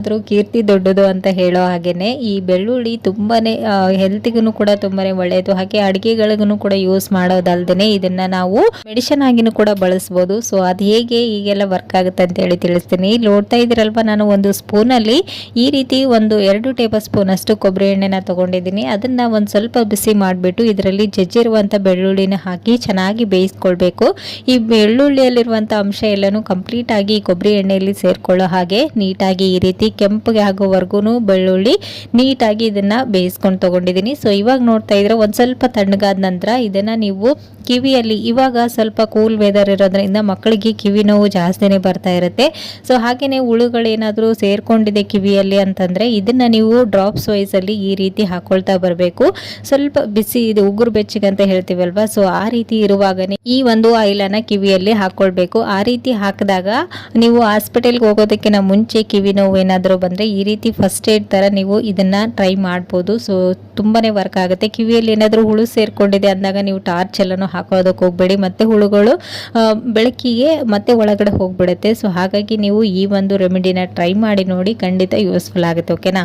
ಆದ್ರೂ ಕೀರ್ತಿ ದೊಡ್ಡದು ಅಂತ ಹೇಳೋ ಹಾಗೇನೆ ಈ ಬೆಳ್ಳುಳ್ಳಿ ತುಂಬಾನೇ ಹೆಲ್ತ್ಗೂ ಕೂಡ ತುಂಬಾನೇ ಒಳ್ಳೆಯದು. ಹಾಗೆ ಅಡುಗೆಗಳಿಗೂ ಕೂಡ ಯೂಸ್ ಮಾಡೋದಲ್ದೇನೆ ಇದನ್ನ ನಾವು ಮೆಡಿಸಿನ್ ಆಗಿನೂ ಕೂಡ ಬಳಸಬಹುದು. ಸೊ ಅದು ಹೇಗೆ ಈಗೆಲ್ಲ ವರ್ಕ್ ಆಗುತ್ತೆ ಅಂತ ಹೇಳಿ ತಿಳಿಸ್ತೀನಿ. ನೋಡ್ತಾ ಇದ್ದೀರಲ್ವಾ, ನಾನು ಒಂದು ಸ್ಪೂನ್ ಅಲ್ಲಿ ಈ ರೀತಿ ಒಂದು 2 ಟೇಬಲ್ ಸ್ಪೂನ್ ಅಷ್ಟು ಕೊಬ್ಬರಿ ಎಣ್ಣೆನ ತಗೊಂಡಿದ್ದೀನಿ. ಅದನ್ನ ಒಂದು ಸ್ವಲ್ಪ ಬಿಸಿ ಮಾಡಿಬಿಟ್ಟು ಇದರಲ್ಲಿ ಜಜ್ಜಿರುವಂತ ಬೆಳ್ಳುಳ್ಳಿನ ಹಾಕಿ ಚೆನ್ನಾಗಿ ಬೇಯಿಸ್ಕೊಳ್ಬೇಕು. ಈ ಬೆಳ್ಳುಳ್ಳಿಯಲ್ಲಿರುವಂತ ಅಂಶ ಎಲ್ಲಾನು ಕಂಪ್ಲೀಟ್ ಆಗಿ ಕೊಬ್ಬರಿ ಎಣ್ಣೆಯಲ್ಲಿ ಸೇರ್ಕೊಳ್ಳೋ ಹಾಗೆ ನೀಟಾಗಿ ಈ ರೀತಿ ಕೆಂಪಗೆ ಆಗೋವರೆಗೂ ಬೆಳ್ಳುಳ್ಳಿ ನೀಟಾಗಿ ಇದನ್ನ ಬೇಯಿಸ್ಕೊಂಡು ತಗೊಂಡಿದ್ದೀನಿ. ಸೊ ಇವಾಗ ನೋಡ್ತಾ ಇದ್ರೆ ಒಂದ್ ಸ್ವಲ್ಪ ತಣ್ಣಗಾದ ನಂತರ ಇದನ್ನ ನೀವು ಕಿವಿಯಲ್ಲಿ, ಇವಾಗ ಸ್ವಲ್ಪ ಕೂಲ್ ವೆದರ್ ಇರೋದ್ರಿಂದ ಮಕ್ಕಳಿಗೆ ಕಿವಿ ನೋವು ಜಾಸ್ತಿನೇ ಬರ್ತಾ ಇರುತ್ತೆ. ಸೊ ಹಾಗೇನೆ ಹುಳುಗಳೇನಾದ್ರೂ ಸೇರ್ಕೊಂಡಿದೆ ಕಿವಿಯಲ್ಲಿ ಅಂತಂದ್ರೆ ಇದನ್ನ ನೀವು ಡ್ರಾಪ್ಸ್ ವೈಸ್ ಅಲ್ಲಿ ಈ ರೀತಿ ಹಾಕೊಳ್ತಾ ಬರಬೇಕು. ಸ್ವಲ್ಪ ಬಿಸಿ, ಇದು ಉಗುರು ಬೆಚ್ಚಗೆ ಅಂತ ಹೇಳ್ತೀವಲ್ವಾ, ಸೊ ಆ ರೀತಿ ಇರುವಾಗನೇ ಈ ಒಂದು ಆಯಿಲ್ ಅನ್ನ ಕಿವಿಯಲ್ಲಿ ಹಾಕೊಳ್ಬೇಕು. ಆ ರೀತಿ ಹಾಕಿದಾಗ ನೀವು ಹಾಸ್ಪಿಟಲ್ಗೆ ಹೋಗೋದಕ್ಕಿಂತ ಮುಂಚೆ ಕಿವಿ ನೋವು ಏನಾದರೂ ಬಂದ್ರೆ ಈ ರೀತಿ ಫಸ್ಟ್ ಏಡ್ ತರ ನೀವು ಇದನ್ನ ಟ್ರೈ ಮಾಡ್ಬೋದು. ಸೊ ತುಂಬಾನೇ ವರ್ಕ್ ಆಗುತ್ತೆ. ಕಿವಿಯಲ್ಲಿ ಏನಾದರೂ ಹುಳು ಸೇರ್ಕೊಂಡಿದೆ ಅಂದಾಗ ನೀವು ಟಾರ್ಚ್ ಎಲ್ಲಾನು ಹಾಕೋದಕ್ಕೆ ಹೋಗ್ಬೇಡಿ, ಮತ್ತೆ ಹುಳುಗಳು ಬೆಳಕಿಗೆ ಮತ್ತೆ ಒಳಗಡೆ ಹೋಗ್ಬಿಡುತ್ತೆ. ಸೊ ಹಾಗಾಗಿ ನೀವು ಈ ಒಂದು ರೆಮಿಡಿನ ಟ್ರೈ ಮಾಡಿ ನೋಡಿ, ಖಂಡಿತ ಯೂಸ್ಫುಲ್ ಆಗುತ್ತೆ. ಓಕೆನಾ?